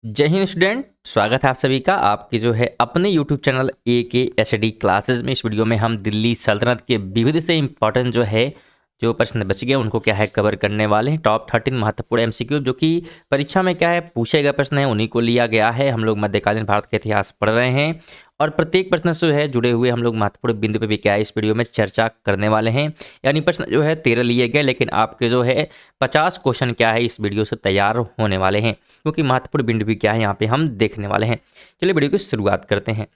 जय हिंद स्टूडेंट। स्वागत है आप सभी का आपके जो है अपने यूट्यूब चैनल AKSD क्लासेस में। इस वीडियो में हम दिल्ली सल्तनत के विविध से इंपॉर्टेंट जो प्रश्न बच गए उनको क्या है कवर करने वाले हैं। टॉप 13 महत्वपूर्ण MCQ जो कि परीक्षा में क्या है पूछे गए प्रश्न है उन्हीं को लिया गया है। हम लोग मध्यकालीन भारत के इतिहास पढ़ रहे हैं और प्रत्येक प्रश्न से जो है जुड़े हुए हम लोग महत्वपूर्ण बिंदु पे भी क्या है इस वीडियो में चर्चा करने वाले हैं। यानी प्रश्न जो है 13 लिए गए, लेकिन आपके जो है 50 क्वेश्चन क्या है इस वीडियो से तैयार होने वाले हैं, क्योंकि महत्वपूर्ण बिंदु भी क्या है यहाँ पे हम देखने वाले हैं। चलिए वीडियो की शुरुआत करते हैं।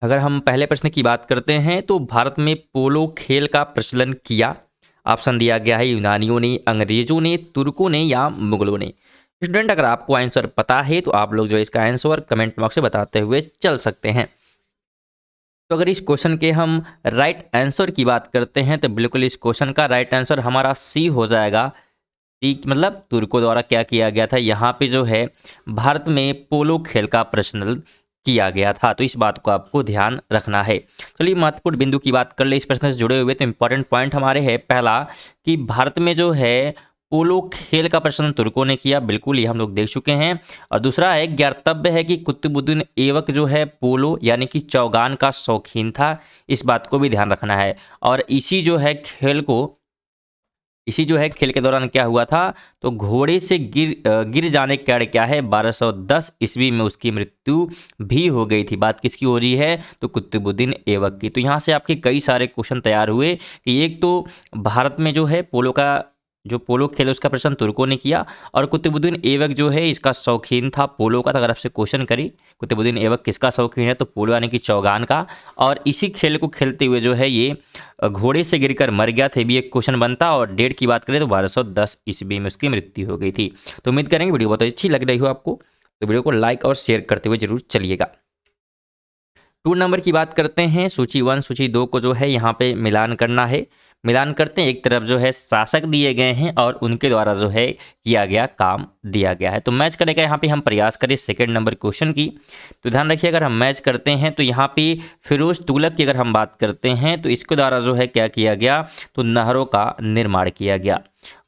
अगर हम पहले प्रश्न की बात करते हैं तो भारत में पोलो खेल का प्रचलन किया। ऑप्शन दिया गया है यूनानियों ने, अंग्रेजों ने, तुर्कों ने या मुगलों ने। स्टूडेंट अगर आपको आंसर पता है तो आप लोग जो इसका आंसर कमेंट बॉक्स में बताते हुए चल सकते हैं। तो अगर इस क्वेश्चन के हम राइट आंसर की बात करते हैं तो बिल्कुल इस क्वेश्चन का राइट आंसर हमारा सी हो जाएगा। ठीक, मतलब तुर्कों द्वारा क्या किया गया था, यहाँ पे जो है भारत में पोलो खेल का प्रचलन किया गया था। तो इस बात को आपको ध्यान रखना है। चलिए महत्वपूर्ण बिंदु की बात कर ले इस प्रश्न से जुड़े हुए। तो इंपॉर्टेंट पॉइंट हमारे है पहला कि भारत में जो है पोलो खेल का प्रचलन तुर्कों ने किया, बिल्कुल ये हम लोग देख चुके हैं। और दूसरा है ज्ञातव्य है कि कुतुबुद्दीन ऐबक जो है पोलो यानी कि चौगान का शौकीन था। इस बात को भी ध्यान रखना है। और इसी जो है खेल के दौरान क्या हुआ था, तो घोड़े से गिर जाने के कारण क्या है 1210 ईस्वी में उसकी मृत्यु भी हो गई थी। बात किसकी हो रही है, तो कुतुबुद्दीन ऐबक की। तो यहाँ से आपके कई सारे क्वेश्चन तैयार हुए कि एक तो भारत में जो है पोलो खेल उसका प्रचलन तुर्कों ने किया, और कुतुबुद्दीन ऐबक जो है इसका शौकीन था पोलो का। तो अगर आपसे क्वेश्चन करी कुतुबुद्दीन ऐबक किसका शौकीन है, तो पोलो यानी कि चौगान का। और इसी खेल को खेलते हुए जो है ये घोड़े से गिरकर मर गया था, भी एक क्वेश्चन बनता। और डेट की बात करें तो 1210 ईस्वी में उसकी मृत्यु हो गई थी। तो उम्मीद करेंगे वीडियो बहुत अच्छी लग रही हो आपको, तो वीडियो को लाइक और शेयर करते हुए जरूर चलिएगा। 2 नंबर की बात करते हैं। सूची 1 सूची 2 को जो है यहाँ पे मिलान करना है। मिलान करते हैं, एक तरफ जो है शासक दिए गए हैं और उनके द्वारा जो है किया गया काम दिया गया है। तो मैच करने का यहाँ पे हम प्रयास करें सेकंड नंबर क्वेश्चन की। तो ध्यान रखिए अगर हम मैच करते हैं तो यहाँ पे फिरोज तुगलक की अगर हम बात करते हैं तो इसके द्वारा जो है क्या किया गया, तो नहरों का निर्माण किया गया।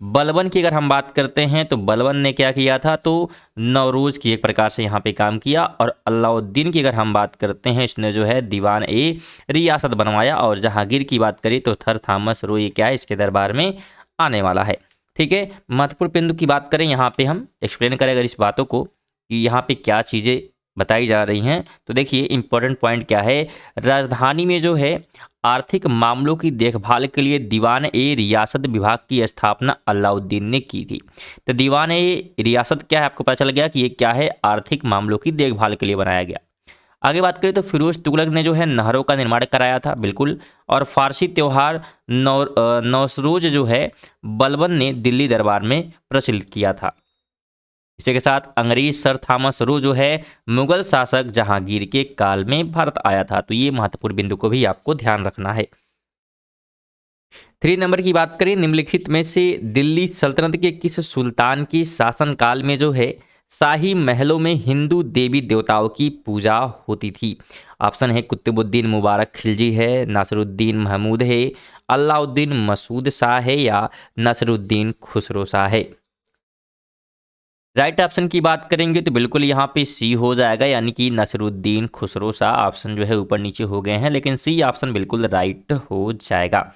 बलबन की अगर हम बात करते हैं तो बलबन ने क्या किया था, तो नौरोज की एक प्रकार से यहाँ पे काम किया। और अलाउद्दीन की अगर हम बात करते हैं इसने जो है दीवान ए रियासत बनवाया। और जहांगीर की बात करी तो थर थॉमस रो ये क्या है इसके दरबार में आने वाला है। ठीक है, महत्वपूर्ण बिंदु की बात करें यहाँ पे हम एक्सप्लेन करें अगर इस बातों को कि यहाँ पे क्या चीज़ें बताई जा रही हैं। तो देखिए इंपॉर्टेंट पॉइंट क्या है, राजधानी में जो है आर्थिक मामलों की देखभाल के लिए दीवान ए रियासत विभाग की स्थापना अलाउद्दीन ने की थी। तो दीवान ए रियासत क्या है, आपको पता चल गया कि ये क्या है, आर्थिक मामलों की देखभाल के लिए बनाया गया। आगे बात करें तो फिरोज तुगलक ने जो है नहरों का निर्माण कराया था, बिल्कुल। और फारसी त्योहार नौसरोज जो है बलबन ने दिल्ली दरबार में प्रचलित किया था। इसी के साथ अंग्रेज सर थॉमस रो जो है मुगल शासक जहांगीर के काल में भारत आया था। तो ये महत्वपूर्ण बिंदु को भी आपको ध्यान रखना है। 3 नंबर की बात करें, निम्नलिखित में से दिल्ली सल्तनत के किस सुल्तान के शासनकाल में जो है शाही महलों में हिंदू देवी देवताओं की पूजा होती थी। ऑप्शन है कुतुबुद्दीन मुबारक खिलजी है, नासिरुद्दीन महमूद है, अलाउद्दीन मसूद शाह है या नसरुद्दीन खुसरो शाह है। राइट ऑप्शन की बात करेंगे तो बिल्कुल यहाँ पे सी हो जाएगा, यानी कि नसरुद्दीन खुसरो शाह। ऑप्शन जो है ऊपर नीचे हो गए हैं, लेकिन सी ऑप्शन बिल्कुल राइट हो जाएगा।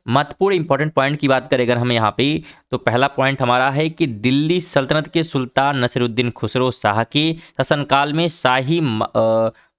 महत्वपूर्ण इंपॉर्टेंट पॉइंट की बात करें अगर हम यहाँ पे, तो पहला पॉइंट हमारा है कि दिल्ली सल्तनत के सुल्तान नसीरुद्दीन खुसरो शाह के शासनकाल में शाही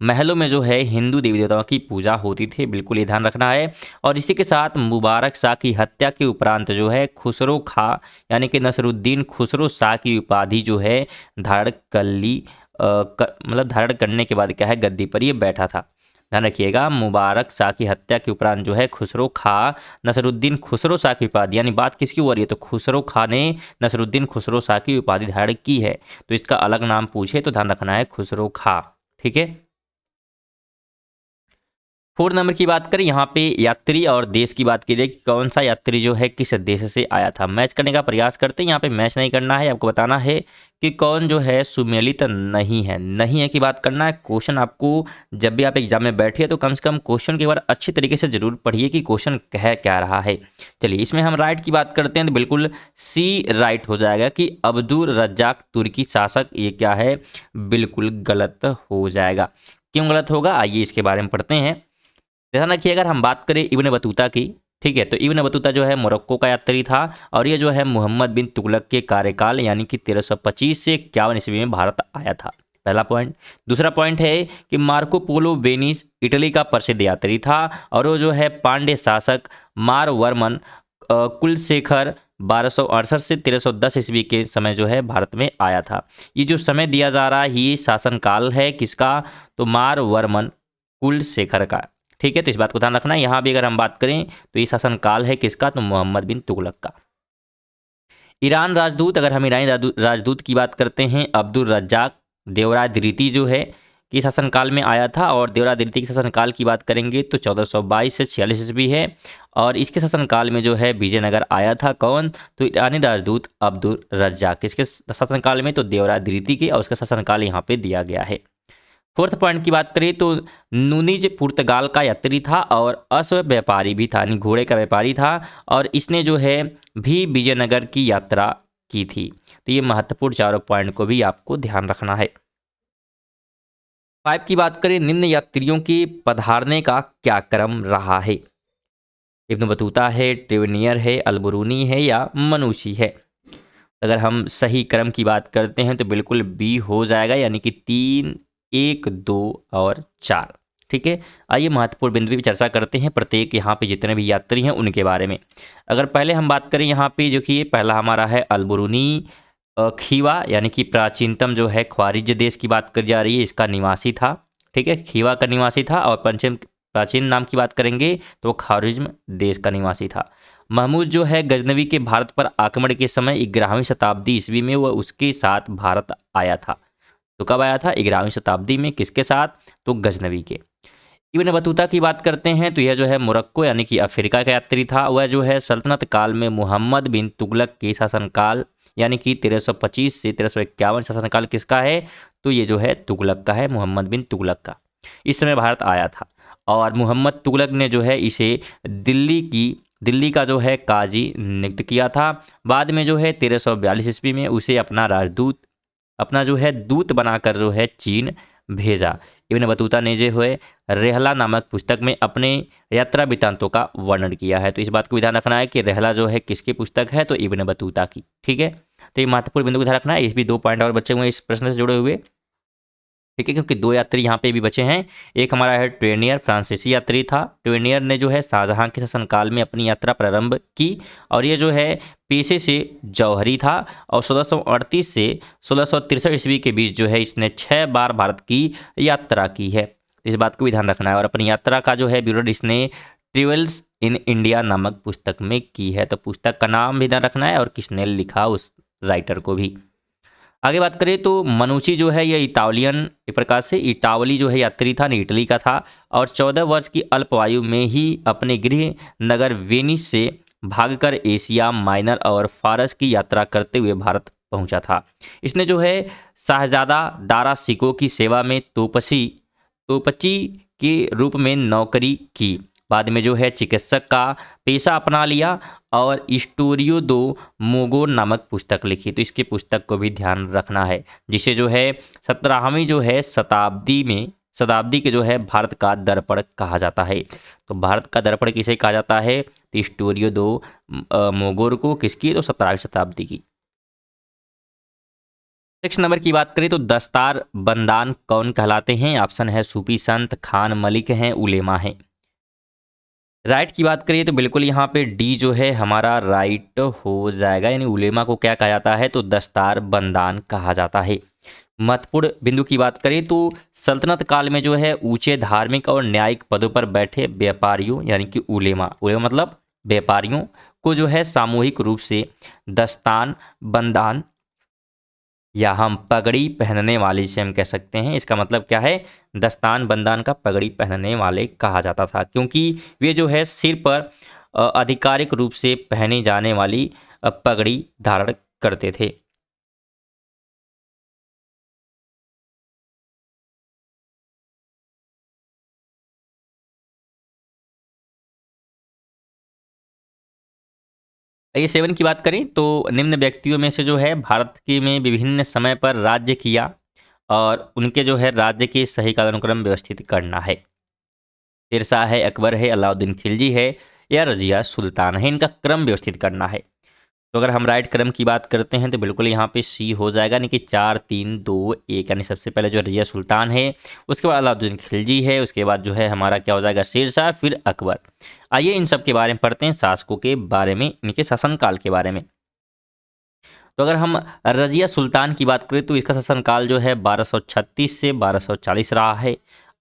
महलों में जो है हिंदू देवी देवताओं की पूजा होती थी, बिल्कुल ये ध्यान रखना है। और इसी के साथ मुबारक शाह की हत्या के उपरांत जो है खुसरो खां यानी कि नसरुद्दीन खुसरो शाह की उपाधि जो है धारण कर ली, मतलब धारण करने के बाद क्या है गद्दी पर ये बैठा था। ध्यान रखिएगा, मुबारक शाह की हत्या के उपरांत जो है खुसरो खां नसरुद्दीन खुसरो शाह की उपाधि, यानी बात किसकी हो रही है, तो खुसरो खां ने नसरुद्दीन खुसरो शाह की उपाधि धारण की है। तो इसका अलग नाम पूछे तो ध्यान रखना है खुसरो खां। ठीक है, 4 नंबर की बात करें, यहाँ पे यात्री और देश की बात की जाए कि कौन सा यात्री जो है किस देश से आया था। मैच करने का प्रयास करते हैं, यहाँ पे मैच नहीं करना है, आपको बताना है कि कौन जो है सुमेलित नहीं है। नहीं है की बात करना है। क्वेश्चन आपको जब भी आप एग्जाम में बैठिए तो कम से कम क्वेश्चन के बारे अच्छी तरीके से जरूर पढ़िए कि क्वेश्चन कह क्या रहा है। चलिए इसमें हम राइट की बात करते हैं तो बिल्कुल सी राइट हो जाएगा कि अब्दुल रज्जाक तुर्की शासक, ये क्या है, बिल्कुल गलत हो जाएगा। क्यों गलत होगा, आइए इसके बारे में पढ़ते हैं। ध्यान रखिए, अगर हम बात करें इब्न बतूता की, ठीक है, तो इब्न बतूता जो है मोरक्को का यात्री था और ये जो है मोहम्मद बिन तुगलक के कार्यकाल यानी कि 1325 से 51 ईस्वी में भारत आया था। पहला पॉइंट। दूसरा पॉइंट है कि मार्को पोलो वेनिस इटली का प्रसिद्ध यात्री था और वो जो है पांड्य शासक मारवर्मन कुलशेखर 1268 से 1310 ईस्वी के समय जो है भारत में आया था। ये जो समय दिया जा रहा है ये शासनकाल है किसका, तो मारवर्मन कुलशेखर का। ठीक है, तो इस बात को ध्यान रखना है। यहाँ भी अगर हम बात करें तो ये शासनकाल है किसका, तो मोहम्मद बिन तुगलक का। ईरान राजदूत, अगर हम ईरानी राजदूत की बात करते हैं, अब्दुल रज्जाक देवराय द्वितीय जो है कि शासनकाल में आया था और देवराय द्वितीय के शासनकाल की बात करेंगे तो 1422 से 46 ईस्वी है और इसके शासनकाल में जो है विजयनगर आया था कौन, तो ईरानी राजदूत अब्दुल रज्जाक। इसके शासनकाल में तो देवराय द्वितीय के और उसका शासनकाल यहाँ पे दिया गया है। फोर्थ पॉइंट की बात करें तो नूनिज पुर्तगाल का यात्री था और अश्व व्यापारी भी था, यानी घोड़े का व्यापारी था और इसने जो है भी विजयनगर की यात्रा की थी। तो ये महत्वपूर्ण चारों पॉइंट को भी आपको ध्यान रखना है। 5 की बात करें, निम्न यात्रियों के पधारने का क्या क्रम रहा है। इब्न बतूता है, ट्रेवेनियर है, अलबरूनी है या मनुशी है। अगर हम सही क्रम की बात करते हैं तो बिल्कुल बी हो जाएगा, यानी कि 3, 1, 2 और 4। ठीक है, आइए महत्वपूर्ण बिंदु भी चर्चा करते हैं प्रत्येक यहाँ पे जितने भी यात्री हैं उनके बारे में। अगर पहले हम बात करें यहाँ पे जो कि पहला हमारा है अलबरूनी खीवा, यानी कि प्राचीनतम जो है ख्वारिज देश की बात कर जा रही है, इसका निवासी था। ठीक है, खीवा का निवासी था और पंचम प्राचीन नाम की बात करेंगे तो खारिज्म देश का निवासी था। महमूद जो है गजनवी के भारत पर आक्रमण के समय 11वीं शताब्दी ईस्वी में वह उसके साथ भारत आया था। तो कब आया था, 11वीं शताब्दी में, किसके साथ, तो गजनवी के। इब्न बतूता की बात करते हैं तो यह जो है मोरक्को यानी कि अफ्रीका का यात्री था। वह जो है सल्तनत काल में मोहम्मद बिन तुगलक के शासनकाल यानी कि 1325 से 1351 शासनकाल किसका है, तो ये जो है तुगलक का है, मोहम्मद बिन तुगलक का। इस समय भारत आया था और मोहम्मद तुगलक ने जो है इसे दिल्ली का जो है काजी नियुक्त किया था। बाद में जो है 1342 ईस्वी में उसे अपना जो है दूत बनाकर जो है चीन भेजा। इब्न बतूता ने जो है रेहला नामक पुस्तक में अपने यात्रा वृत्तांतों का वर्णन किया है। तो इस बात को ध्यान रखना है कि रेहला जो है किसकी पुस्तक है, तो इब्न बतूता की। ठीक है, तो ये महत्वपूर्ण बिंदु को ध्यान रखना है। इस भी 2 पॉइंट और बचे हुए हैं इस प्रश्न से जुड़े हुए। ठीक है, क्योंकि 2 यात्री यहाँ पे भी बचे हैं। एक हमारा है ट्वेनियर, फ्रांसीसी यात्री था। ट्वेनियर ने जो है शाहजहां के शासनकाल में अपनी यात्रा प्रारंभ की और ये जो है पेशे से जौहरी था और 1638 से 1663 ईस्वी के बीच जो है इसने 6 बार भारत की यात्रा की है। इस बात को भी ध्यान रखना है और अपनी यात्रा का जो है विवरण इसने ट्रेवल्स इन इंडिया नामक पुस्तक में की है। तो पुस्तक का नाम भी ध्यान रखना है और किसने लिखा उस राइटर को भी। आगे बात करें तो मनुची जो है ये इटालियन, एक प्रकार से इटावली जो है यात्री था, इटली का था और 14 वर्ष की अल्पवायु में ही अपने गृह नगर वेनिस से भागकर एशिया माइनर और फारस की यात्रा करते हुए भारत पहुंचा था। इसने जो है शाहजादा दारा सिको की सेवा में तोपची के रूप में नौकरी की। बाद में जो है चिकित्सक का पेशा अपना लिया और स्टोरियो दो मोगो नामक पुस्तक लिखी। तो इसकी पुस्तक को भी ध्यान रखना है, जिसे जो है 17वीं जो है शताब्दी के जो है भारत का दर्पण कहा जाता है। तो भारत का दर्पण किसे कहा जाता है, तो स्टोरियो दो मोगोर को, किसकी, तो 17वीं शताब्दी की। 6 नंबर की बात करें तो दस्तार बंदान कौन कहलाते हैं। ऑप्शन है सूफी संत, खान मलिक हैं, उलेमा हैं। राइट की बात करिए तो बिल्कुल यहाँ पे डी जो है हमारा राइट हो जाएगा, यानी उलेमा को क्या कहा जाता है, तो दस्तार बंदान कहा जाता है। महत्वपूर्ण बिंदु की बात करें तो सल्तनत काल में जो है ऊंचे धार्मिक और न्यायिक पदों पर बैठे व्यापारियों यानी कि उलेमा मतलब व्यापारियों को जो है सामूहिक रूप से दस्तान बंदान या हम पगड़ी पहनने वाले जिसे हम कह सकते हैं। इसका मतलब क्या है, दस्तान बंदान का पगड़ी पहनने वाले कहा जाता था, क्योंकि वे जो है सिर पर आधिकारिक रूप से पहनी जाने वाली पगड़ी धारण करते थे। ये 7 की बात करें तो निम्न व्यक्तियों में से जो है भारत के में विभिन्न समय पर राज्य किया और उनके जो है राज्य के सही कालानुक्रम व्यवस्थित करना है। शेरशाह है, अकबर है, अलाउद्दीन खिलजी है या रजिया सुल्तान है, इनका क्रम व्यवस्थित करना है। तो अगर हम राइट क्रम की बात करते हैं तो बिल्कुल यहाँ पे सी हो जाएगा, यानी कि 4 3 2 1, यानी सबसे पहले जो रजिया सुल्तान है, उसके बाद अलाउद्दीन खिलजी है, उसके बाद जो है हमारा क्या हो जाएगा शेरशाह, फिर अकबर। आइए इन सब के बारे में पढ़ते हैं, शासकों के बारे में, इनके शासनकाल के बारे में। तो अगर हम रजिया सुल्तान की बात करें तो इसका शासनकाल जो है 1236 से 1240 रहा है।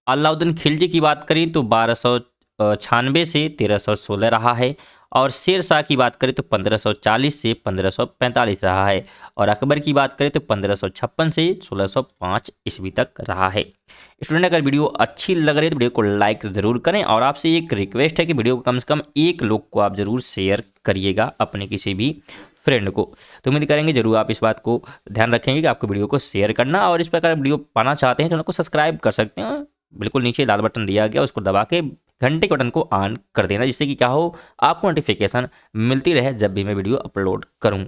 अलाउद्दीन खिलजी की बात करें तो 1296 से 1316 रहा है। और शेर शाह की बात करें तो 1540 से 1545 रहा है। और अकबर की बात करें तो 1556 से 1605 ईस्वी तक रहा है। स्टूडेंट अगर वीडियो अच्छी लग रही है तो वीडियो को लाइक ज़रूर करें, और आपसे एक रिक्वेस्ट है कि वीडियो को कम से कम एक लोग को आप ज़रूर शेयर करिएगा, अपने किसी भी फ्रेंड को। तो उम्मीद करेंगे जरूर आप इस बात को ध्यान रखेंगे कि आपको वीडियो को शेयर करना, और इस प्रकार वीडियो पाना चाहते हैं तो उनको सब्सक्राइब कर सकते हैं। बिल्कुल नीचे लाल बटन दिया गया, उसको दबा के घंटे के बटन को ऑन कर देना, जिससे कि क्या हो, आपको नोटिफिकेशन मिलती रहे जब भी मैं वीडियो अपलोड करूँ।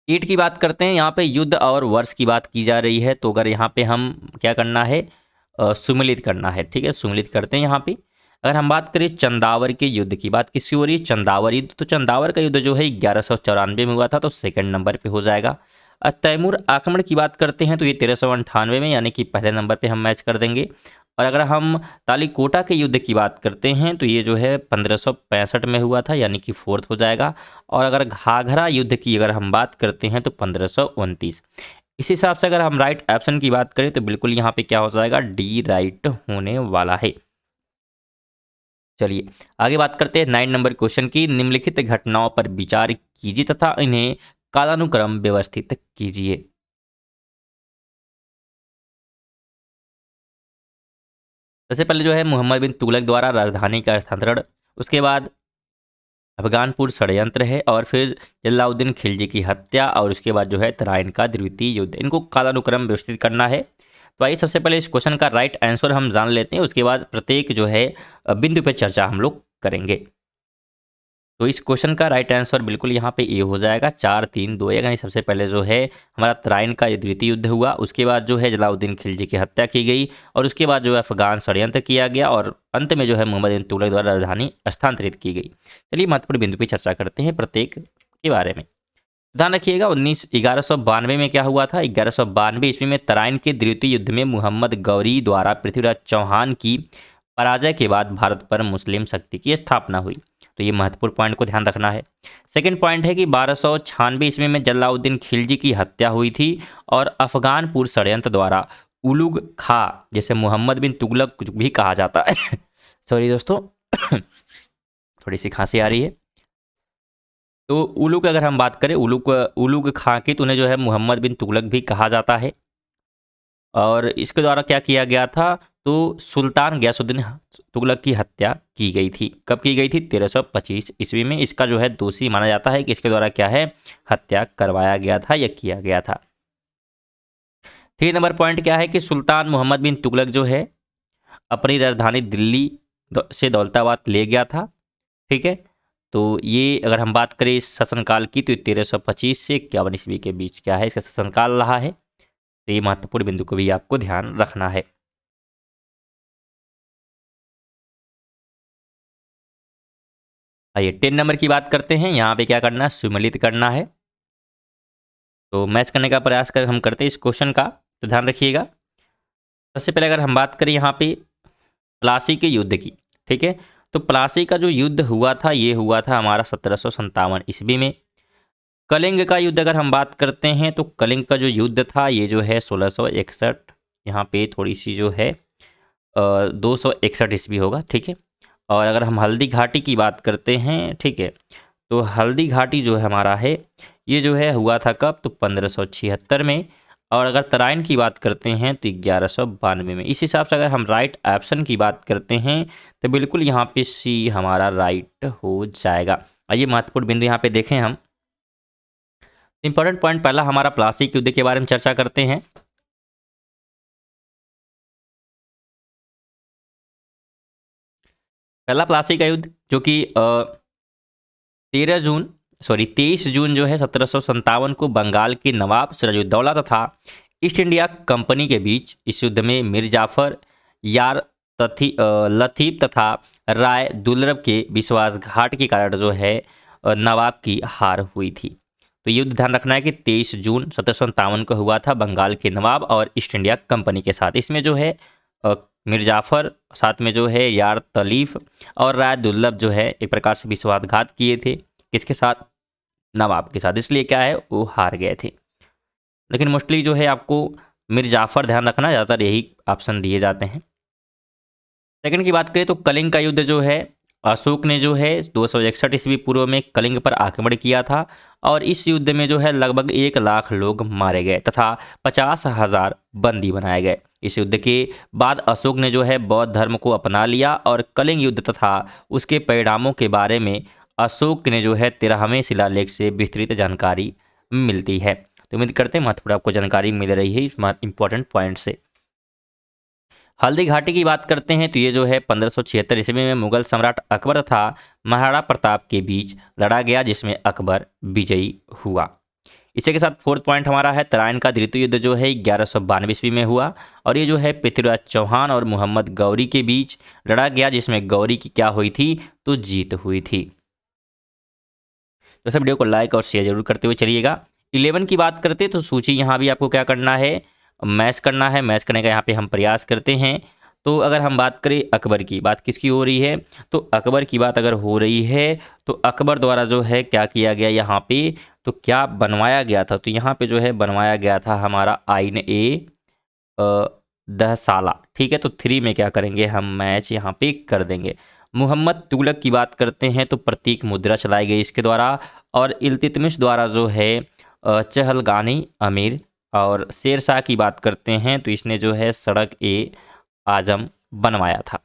ईट की बात करते हैं, यहाँ पे युद्ध और वर्ष की बात की जा रही है। तो अगर यहाँ पे हम क्या करना है, सुमिलित करना है। ठीक है, सुमिलित करते हैं यहाँ पे। अगर हम बात करें चंदावर के युद्ध की, बात किसकी हो रही है, चंदावर युद्ध। तो चंदावर का युद्ध जो है 1194 में हुआ था, तो सेकंड नंबर पे हो जाएगा। तैमूर आक्रमण की बात करते हैं तो ये 1398 में, यानी कि पहले नंबर पे हम मैच कर देंगे। और अगर हम तालीकोटा के युद्ध की बात करते हैं तो ये जो है 1565 में हुआ था, यानी कि फोर्थ हो जाएगा। और अगर घाघरा युद्ध की अगर हम बात करते हैं तो 1529। इस हिसाब से अगर हम राइट ऑप्शन की बात करें तो बिल्कुल यहाँ पे क्या हो जाएगा, डी राइट होने वाला है। चलिए आगे बात करते हैं 9 नंबर क्वेश्चन की। निम्नलिखित घटनाओं पर विचार कीजिए तथा इन्हें कालानुक्रम व्यवस्थित कीजिए। सबसे पहले जो है मोहम्मद बिन तुगलक द्वारा राजधानी का स्थानांतरण, उसके बाद अफगानपुर षड्यंत्र है, और फिर जलाउद्दीन खिलजी की हत्या, और उसके बाद जो है तराइन का द्वितीय युद्ध। इनको कालानुक्रम व्यवस्थित करना है। तो आइए सबसे पहले इस क्वेश्चन का राइट आंसर हम जान लेते हैं, उसके बाद प्रत्येक जो है बिंदु पे चर्चा हम लोग करेंगे। तो इस क्वेश्चन का राइट आंसर बिल्कुल यहाँ पे ए हो जाएगा, 4 3 2 1। यानी सबसे पहले जो है हमारा तराइन का द्वितीय युद्ध हुआ, उसके बाद जो है जलाउद्दीन खिलजी की हत्या की गई, और उसके बाद जो है अफगान षड्यंत्र किया गया, और अंत में जो है मोहम्मद बिन तुगलक द्वारा राजधानी स्थानांतरित की गई। चलिए महत्वपूर्ण बिंदु पर चर्चा करते हैं प्रत्येक के बारे में। ध्यान रखिएगा 1192 में क्या हुआ था, 1192 ईस्वी में तराइन के द्वितीय युद्ध में मुहम्मद गौरी द्वारा पृथ्वीराज चौहान की पराजय के बाद भारत पर मुस्लिम शक्ति की स्थापना हुई। तो ये महत्वपूर्ण पॉइंट को ध्यान रखना है। सेकंड पॉइंट है कि 1296 ईस्वी में जलाउद्दीन खिलजी की हत्या हुई थी, और अफगानपुर षड्यंत्र द्वारा उलुग खा, जैसे मोहम्मद बिन तुगलक भी कहा जाता है सॉरी दोस्तों थोड़ी सी खांसी आ रही है। तो उलुग अगर हम बात करें, उलुग उलुग खां की, तो उन्हें जो है मोहम्मद बिन तुगलक भी कहा जाता है। और इसके द्वारा क्या किया गया था, तो सुल्तान गयासुद्दीन तुगलक की हत्या की गई थी। कब की गई थी, 1325 ईस्वी में। इसका जो है दोषी माना जाता है कि इसके द्वारा क्या है, हत्या करवाया गया था या किया गया था। 3 नंबर पॉइंट क्या है कि सुल्तान मोहम्मद बिन तुगलक जो है अपनी राजधानी दिल्ली से दौलताबाद ले गया था। ठीक है, तो ये अगर हम बात करें इस शासनकाल की तो 1325 से 51 ईस्वी के बीच क्या है, इसका शासनकाल रहा है। तो ये महत्वपूर्ण बिंदु को भी आपको ध्यान रखना है। आइए 10 नंबर की बात करते हैं। यहाँ पे क्या करना है, सुमेलित करना है। तो मैच करने का प्रयास कर हम करते हैं इस क्वेश्चन का, तो ध्यान रखिएगा। सबसे पहले अगर हम बात करें यहाँ पे प्लासी के युद्ध की, ठीक है, तो प्लासी का जो युद्ध हुआ था ये हुआ था हमारा 1757 ईस्वी में। कलिंग का युद्ध अगर हम बात करते हैं तो कलिंग का जो युद्ध था ये जो है 1661, यहाँ पे थोड़ी सी जो है 261 ईस्वी होगा। ठीक है, और अगर हम हल्दी घाटी की बात करते हैं, ठीक है, तो हल्दी घाटी जो है हमारा है ये जो है हुआ था कब, तो 1576 में। और अगर तराइन की बात करते हैं तो 1192 में। इस हिसाब से अगर हम राइट ऑप्शन की बात करते हैं तो बिल्कुल यहाँ पे सी हमारा राइट हो जाएगा। आइए महत्वपूर्ण बिंदु यहाँ पे देखें हम। इंपॉर्टेंट पॉइंट पहला हमारा प्लासी युद्ध के बारे में चर्चा करते हैं। पहला प्लासी का युद्ध जो कि 23 जून जो है 1757 को बंगाल के नवाब सिराजुद्दौला तथा ईस्ट इंडिया कंपनी के बीच, इस युद्ध में मीर जाफर, यार लतीफ तथा राय दुर्लभ के विश्वासघात के कारण जो है नवाब की हार हुई थी। तो ये युद्ध ध्यान रखना है कि 23 जून 1757 को हुआ था बंगाल के नवाब और ईस्ट इंडिया कंपनी के साथ। इसमें जो है मीर जाफर, साथ में जो है यार तलीफ और राय दुर्लभ जो है एक प्रकार से विश्वासघात किए थे। किसके साथ, नवाब के साथ। इसलिए क्या है, वो हार गए थे। लेकिन मोस्टली जो है आपको मीर जाफर ध्यान रखना, ज़्यादातर यही ऑप्शन दिए जाते हैं। सेकंड की बात करें तो कलिंग का युद्ध जो है अशोक ने जो है 261 ईस्वी पूर्व में कलिंग पर आक्रमण किया था और इस युद्ध में जो है लगभग 1 लाख लोग मारे गए तथा 50,000 बंदी बनाए गए। इस युद्ध के बाद अशोक ने जो है बौद्ध धर्म को अपना लिया और कलिंग युद्ध तथा उसके परिणामों के बारे में अशोक ने जो है 13वें शिलालेख से विस्तृत जानकारी मिलती है। तो उम्मीद करते हैं महत्वपूर्ण आपको जानकारी मिल रही है इस इंपॉर्टेंट पॉइंट से। हल्दी घाटी की बात करते हैं तो ये जो है 1576 ईस्वी में मुगल सम्राट अकबर तथा महाराणा प्रताप के बीच लड़ा गया, जिसमें अकबर विजयी हुआ। इसी के साथ फोर्थ पॉइंट हमारा है तराइन का द्वितीय युद्ध जो है 1192 ईस्वी में हुआ और ये जो है पृथ्वीराज चौहान और मोहम्मद गौरी के बीच लड़ा गया, जिसमें गौरी की क्या हुई थी, तो जीत हुई थी। तो सब वीडियो को लाइक और शेयर जरूर करते हुए चलिएगा। 11 की बात करते तो सूची यहाँ भी आपको क्या करना है, मैच करना है। मैच करने का यहाँ पे हम प्रयास करते हैं। तो अगर हम बात करें अकबर की, बात किसकी हो रही है, तो अकबर की बात अगर हो रही है तो अकबर द्वारा जो है क्या किया गया यहाँ पे, तो क्या बनवाया गया था, तो यहाँ पे जो है बनवाया गया था हमारा आइन ए दहसाला। ठीक है, तो 3 में क्या करेंगे हम, मैच यहाँ पे कर देंगे। मोहम्मद तुगलक की बात करते हैं तो प्रतीक मुद्रा चलाई गई इसके द्वारा और इल्तुतमिश द्वारा जो है चहलगानी अमीर। और शेर शाह की बात करते हैं तो इसने जो है सड़क ए आजम बनवाया था।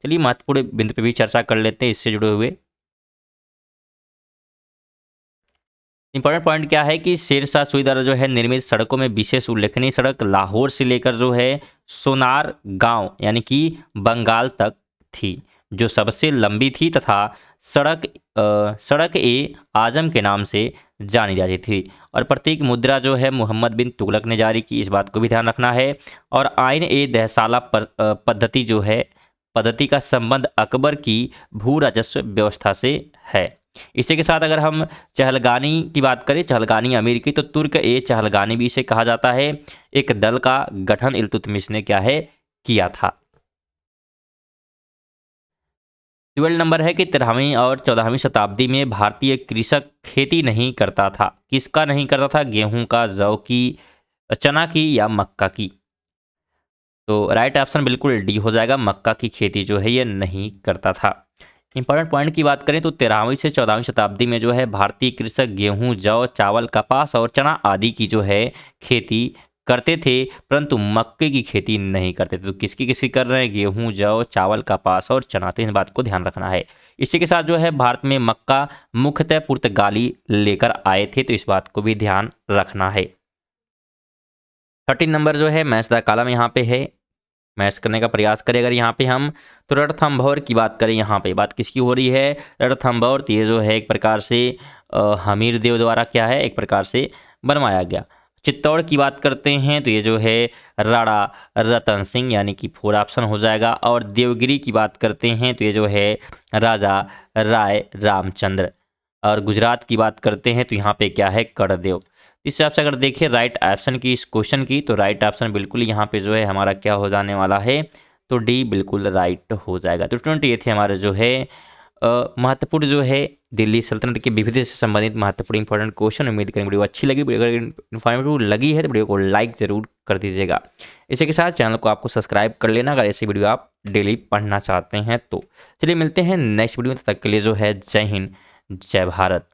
चलिए महत्वपूर्ण बिंदु पे भी चर्चा कर लेते हैं इससे जुड़े हुए। इंपॉर्टेंट पॉइंट क्या है कि शेर शाह सूरी द्वारा जो है निर्मित सड़कों में विशेष उल्लेखनीय सड़क लाहौर से लेकर जो है सोनार गांव यानी कि बंगाल तक थी, जो सबसे लंबी थी तथा सड़क ए आजम के नाम से जानी जाती थी। और प्रतीक मुद्रा जो है मोहम्मद बिन तुगलक ने जारी की, इस बात को भी ध्यान रखना है। और आइन ए दहसाला पद्धति जो है, पद्धति का संबंध अकबर की भू राजस्व व्यवस्था से है। इसी के साथ अगर हम चहलगानी की बात करें, चहलगानी अमीर की, तो तुर्क ए चहलगानी भी इसे कहा जाता है। एक दल का गठन इल्तुतमिश ने क्या है, किया था। 12 नंबर है कि 13वीं और 14वीं शताब्दी में भारतीय कृषक खेती नहीं करता था। किसका नहीं करता था, गेहूं का, जौ की, चना की या मक्का की। तो राइट ऑप्शन बिल्कुल डी हो जाएगा, मक्का की खेती जो है ये नहीं करता था। इंपॉर्टेंट पॉइंट की बात करें तो 13वीं से 14वीं शताब्दी में जो है भारतीय कृषक गेहूं, जौ, चावल, कपास और चना आदि की जो है खेती करते थे, परंतु मक्के की खेती नहीं करते थे। तो किसकी किसकी कर रहे हैं, गेहूं, जौ, चावल, कपास और चना। तो इन बात को ध्यान रखना है। इसी के साथ जो है भारत में मक्का मुख्यतः पुर्तगाली लेकर आए थे, तो इस बात को भी ध्यान रखना है। 13 नंबर जो है मैच द कॉलम यहाँ पे है, मैच करने का प्रयास करें अगर यहाँ पे हम, तो रणथंभौर की बात करें, यहाँ पे बात किसकी हो रही है, रणथंभौर। ये जो है एक प्रकार से हमीर देव द्वारा क्या है, एक प्रकार से बनवाया गया। चित्तौड़ की बात करते हैं तो ये जो है राणा रतन सिंह यानी कि 4 ऑप्शन हो जाएगा। और देवगिरी की बात करते हैं तो ये जो है राजा राय रामचंद्र। और गुजरात की बात करते हैं तो यहाँ पे क्या है, करदेव। इस हिसाब से अगर देखें राइट ऑप्शन की इस क्वेश्चन की, तो राइट ऑप्शन बिल्कुल यहाँ पे जो है हमारा क्या हो जाने वाला है, तो डी बिल्कुल राइट हो जाएगा। तो स्टूडेंट ये थे हमारे जो है महत्वपूर्ण जो है दिल्ली सल्तनत के विविधता से संबंधित महत्वपूर्ण इंपॉर्टेंट क्वेश्चन। उम्मीद करें वीडियो अच्छी लगी, अगर इन्फॉर्मेटिव लगी है तो वीडियो को लाइक जरूर कर दीजिएगा। इसी के साथ चैनल को आपको सब्सक्राइब कर लेना अगर ऐसी वीडियो आप डेली पढ़ना चाहते हैं तो। चलिए मिलते हैं नेक्स्ट वीडियो में, तब तक के लिए जो है जय हिंद, जय भारत।